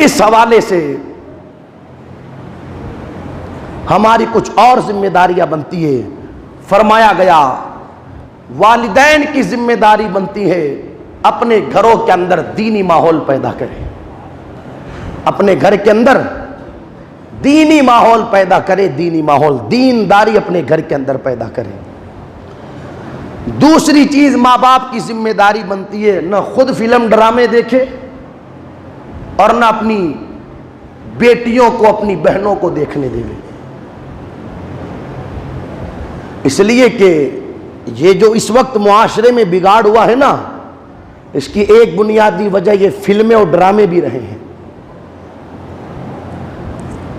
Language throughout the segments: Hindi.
इस हवाले से हमारी कुछ और जिम्मेदारियां बनती है। फरमाया गया वालिदैन की जिम्मेदारी बनती है अपने घरों के अंदर दीनी माहौल पैदा करें, अपने घर के अंदर दीनी माहौल पैदा करे, दीनी माहौल, दीनदारी अपने घर के अंदर पैदा करें। दूसरी चीज माँ बाप की जिम्मेदारी बनती है न खुद फिल्म ड्रामे देखे और न अपनी बेटियों को, अपनी बहनों को देखने देवे। इसलिए कि ये जो इस वक्त मुआशरे में बिगाड़ हुआ है ना, इसकी एक बुनियादी वजह ये फिल्में और ड्रामे भी रहे हैं।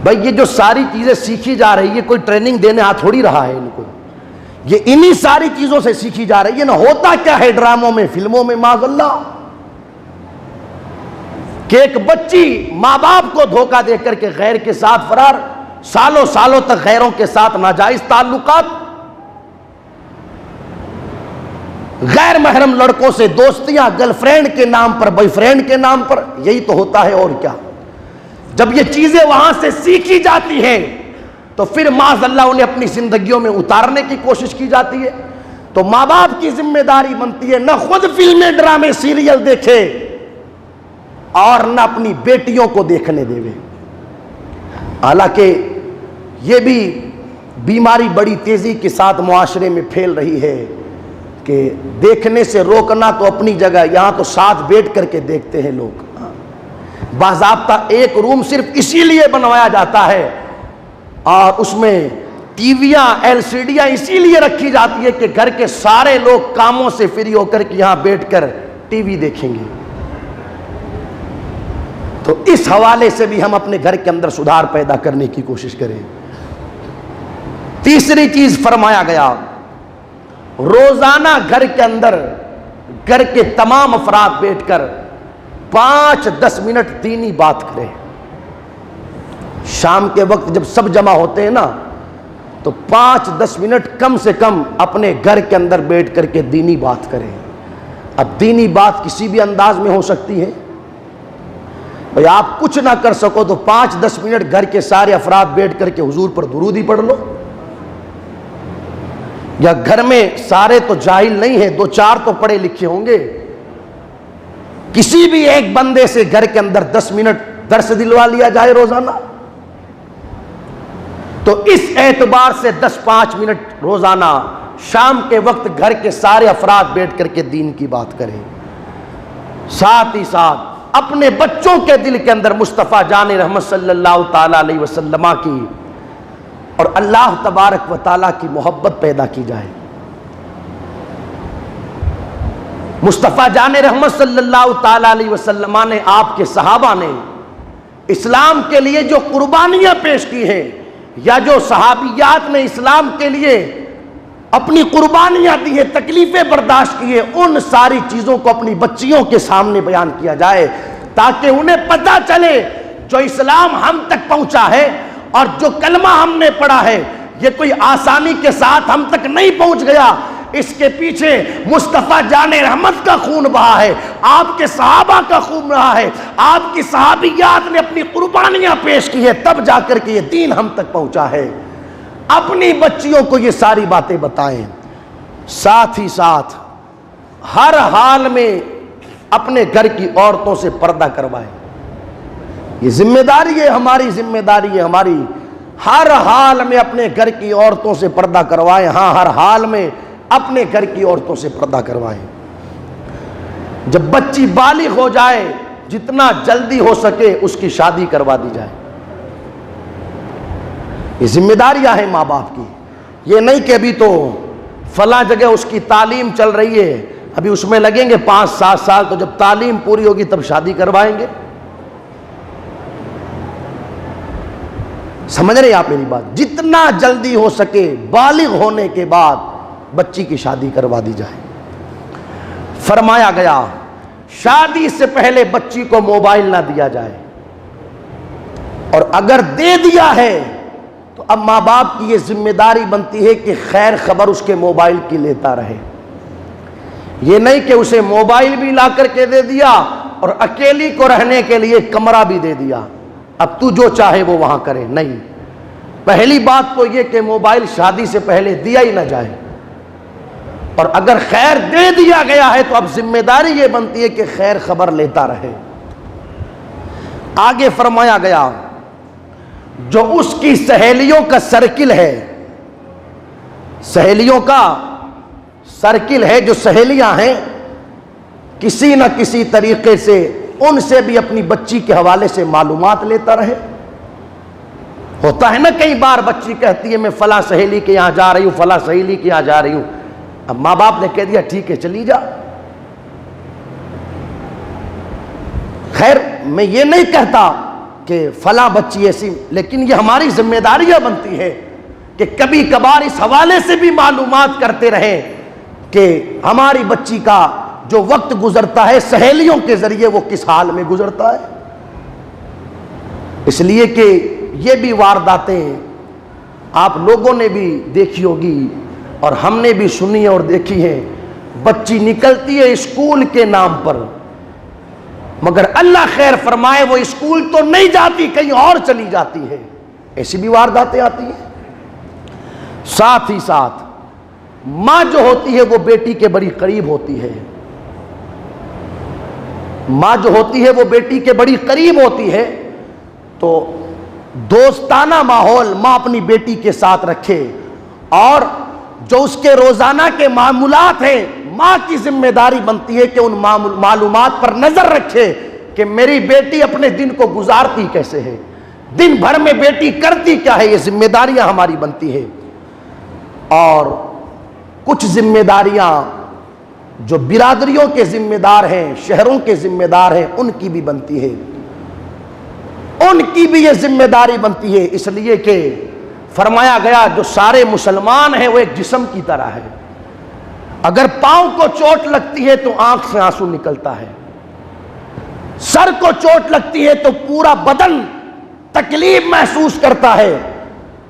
भाई ये जो सारी चीजें सीखी जा रही है, कोई ट्रेनिंग देने आ थोड़ी रहा है इनको, ये इन्हीं सारी चीजों से सीखी जा रही है ना। होता क्या है ड्रामों में, फिल्मों में, माज़अल्लाह, कि एक बच्ची माँ बाप को धोखा देकर के गैर के साथ फरार, सालों सालों तक गैरों के साथ नाजायज ताल्लुकात, गैर महरम लड़कों से दोस्तियां, गर्लफ्रेंड के नाम पर, बॉयफ्रेंड के नाम पर, यही तो होता है और क्या। जब ये चीजें वहां से सीखी जाती हैं तो फिर माज़अल्लाह उन्हें अपनी जिंदगियों में उतारने की कोशिश की जाती है। तो माँ बाप की जिम्मेदारी बनती है न खुद फिल्में ड्रामे सीरियल देखे और न अपनी बेटियों को देखने देवे। हालांकि ये भी बीमारी बड़ी तेजी के साथ मुआशरे में फैल रही है कि देखने से रोकना तो अपनी जगह, यहां तो साथ बैठ करके देखते हैं लोग। बाज़ाब्ता एक रूम सिर्फ इसीलिए बनवाया जाता है और उसमें टीवियां, एलसीडियां इसीलिए रखी जाती है कि घर के सारे लोग कामों से फ्री होकर के यहां बैठकर टीवी देखेंगे। तो इस हवाले से भी हम अपने घर के अंदर सुधार पैदा करने की कोशिश करें। तीसरी चीज फरमाया गया, रोजाना घर के अंदर घर के तमाम अफराद बैठकर 5-10 मिनट दीनी बात करें। शाम के वक्त जब सब जमा होते हैं ना, तो 5-10 मिनट कम से कम अपने घर के अंदर बैठ करके दीनी बात करें। अब दीनी बात किसी भी अंदाज में हो सकती है। भाई आप कुछ ना कर सको तो 5-10 मिनट घर के सारे अफराद बैठ करके हुजूर पर दुरूद ही पढ़ लो। या घर में सारे तो जाहिल नहीं है, 2-4 तो पढ़े लिखे होंगे, किसी भी एक बंदे से घर के अंदर 10 मिनट दर्स दिलवा लिया जाए रोजाना। तो इस एतबार से 10-5 मिनट रोजाना शाम के वक्त घर के सारे अफराद बैठ करके दीन की बात करें। साथ ही साथ अपने बच्चों के दिल के अंदर मुस्तफ़ा जान रहमत सल्लल्लाहु ताला अलैहि वसल्लम की और अल्लाह तबारक व ताला की मोहब्बत पैदा की जाए। मुस्तफ़ा जान रहमत सल्लल्लाहु ताला अलैहि वसल्लम ने, आपके सहाबा ने इस्लाम के लिए जो कुर्बानियां पेश की हैं, या जो सहाबियात ने इस्लाम के लिए अपनी कुर्बानियां दी है, तकलीफें बर्दाश्त की है, उन सारी चीजों को अपनी बच्चियों के सामने बयान किया जाए ताकि उन्हें पता चले जो इस्लाम हम तक पहुंचा है और जो कलमा हमने पढ़ा है ये कोई आसानी के साथ हम तक नहीं पहुंच गया। इसके पीछे मुस्तफ़ा जाने रहमत का खून बहा है, आपके सहाबा का खून रहा है, आपकी सहाबियात ने अपनी कुर्बानियां पेश की है, तब जाकर के ये दीन हम तक पहुंचा है। अपनी बच्चियों को ये सारी बातें बताएं। साथ ही साथ हर हाल में अपने घर की औरतों से पर्दा करवाएं। ये जिम्मेदारी है, हमारी जिम्मेदारी है, हमारी हर हाल में अपने घर की औरतों से पर्दा करवाएं। हाँ, हर हाल में अपने घर की औरतों से पर्दा करवाएं। जब बच्ची बालिग हो जाए, जितना जल्दी हो सके उसकी शादी करवा दी जाए। ये जिम्मेदारियां हैं माँ बाप की। ये नहीं कि अभी तो फला जगह उसकी तालीम चल रही है, अभी उसमें लगेंगे 5-7 साल, तो जब तालीम पूरी होगी तब शादी करवाएंगे। समझ रहे आप मेरी बात? जितना जल्दी हो सके बालिग होने के बाद बच्ची की शादी करवा दी जाए। फरमाया गया शादी से पहले बच्ची को मोबाइल ना दिया जाए, और अगर दे दिया है तो अब माँ बाप की ये जिम्मेदारी बनती है कि खैर खबर उसके मोबाइल की लेता रहे। ये नहीं कि उसे मोबाइल भी ला करके दे दिया और अकेली को रहने के लिए कमरा भी दे दिया, अब तू जो चाहे वो वहां करे। नहीं, पहली बात तो ये कि मोबाइल शादी से पहले दिया ही ना जाए, और अगर खैर दे दिया गया है तो अब जिम्मेदारी ये बनती है कि खैर खबर लेता रहे। आगे फरमाया गया, जो उसकी सहेलियों का सर्किल है, सहेलियों का सर्किल है, जो सहेलियां हैं, किसी न किसी तरीके से उनसे भी अपनी बच्ची के हवाले से मालूमात लेता रहे। होता है ना, कई बार बच्ची कहती है मैं फला सहेली के यहां जा रही हूं, फला सहेली के यहां जा रही हूं। अब माँ बाप ने कह दिया ठीक है चली जा। खैर मैं ये नहीं कहता कि फला बच्ची ऐसी, लेकिन ये हमारी जिम्मेदारियां बनती है कि कभी कभार इस हवाले से भी मालूमात करते रहें कि हमारी बच्ची का जो वक्त गुजरता है सहेलियों के जरिए वो किस हाल में गुजरता है। इसलिए कि ये भी वारदातें आप लोगों ने भी देखी होगी और हमने भी सुनी और देखी है। बच्ची निकलती है स्कूल के नाम पर, मगर अल्लाह खैर फरमाए वो स्कूल तो नहीं जाती, कहीं और चली जाती है। ऐसी भी वारदातें आती हैं। साथ ही साथ मां जो होती है वो बेटी के बड़ी करीब होती है। मां जो होती है वो बेटी के बड़ी करीब होती है, तो दोस्ताना माहौल मां अपनी बेटी के साथ रखे, और जो उसके रोजाना के मामूलात हैं मां की जिम्मेदारी बनती है कि उन मालूमात पर नजर रखे कि मेरी बेटी अपने दिन को गुजारती कैसे है, दिन भर में बेटी करती क्या है। ये जिम्मेदारियां हमारी बनती है। और कुछ जिम्मेदारियां जो बिरादरियों के जिम्मेदार हैं, शहरों के जिम्मेदार हैं, उनकी भी बनती है, उनकी भी ये जिम्मेदारी बनती है। इसलिए कि फरमाया गया जो सारे मुसलमान हैं वो एक जिस्म की तरह है। अगर पांव को चोट लगती है तो आंख से आंसू निकलता है, सर को चोट लगती है तो पूरा बदन तकलीफ महसूस करता है।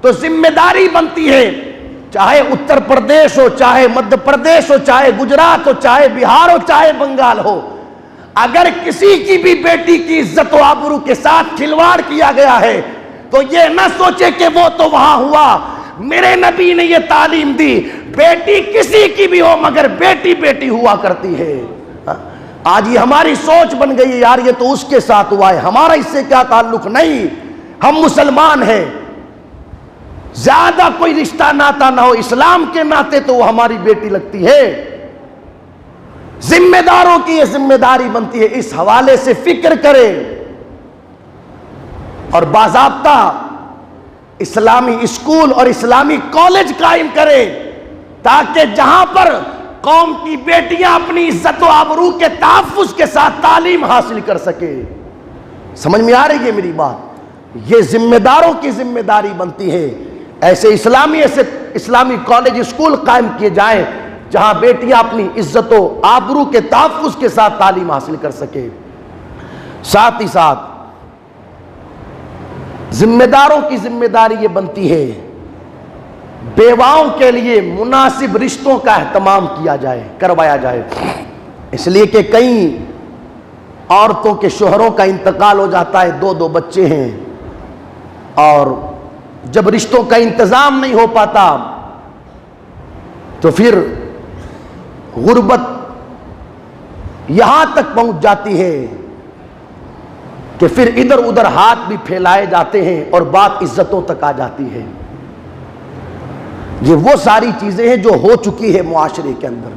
तो जिम्मेदारी बनती है, चाहे उत्तर प्रदेश हो, चाहे मध्य प्रदेश हो, चाहे गुजरात हो, चाहे बिहार हो, चाहे बंगाल हो, अगर किसी की भी बेटी की इज्जत व आबरू के साथ खिलवाड़ किया गया है तो ये न सोचे कि वो तो वहां हुआ। मेरे नबी ने ये तालीम दी, बेटी किसी की भी हो मगर बेटी बेटी हुआ करती है। आज ये हमारी सोच बन गई है, यार ये तो उसके साथ हुआ है, हमारा इससे क्या ताल्लुक। नहीं, हम मुसलमान हैं, ज्यादा कोई रिश्ता नाता ना हो, इस्लाम के नाते तो वो हमारी बेटी लगती है। जिम्मेदारों की ये जिम्मेदारी बनती है, इस हवाले से फिक्र करें और बाज़ाब्ता इस्लामी स्कूल और इस्लामी कॉलेज कायम करें, ताकि जहां पर कौम की बेटियां अपनी इज्जत व आबरू के तहफ्फुज़ के साथ तालीम हासिल कर सके। समझ में आ रही है मेरी बात? ये जिम्मेदारों की जिम्मेदारी बनती है। ऐसे इस्लामी कॉलेज स्कूल कायम किए जाएं जहां बेटियां अपनी इज्जत व आबरू के तहफ्फुज़ के साथ तालीम हासिल कर सके। साथ ही साथ जिम्मेदारों की जिम्मेदारी ये बनती है बेवाओं के लिए मुनासिब रिश्तों का एहतमाम किया जाए, करवाया जाए। इसलिए कि कई औरतों के शोहरों का इंतकाल हो जाता है, 2-2 बच्चे हैं, और जब रिश्तों का इंतजाम नहीं हो पाता तो फिर गुर्बत यहां तक पहुंच जाती है कि फिर इधर उधर हाथ भी फैलाए जाते हैं और बात इज्जतों तक आ जाती है। ये वो सारी चीजें हैं जो हो चुकी है मुआशरे के अंदर।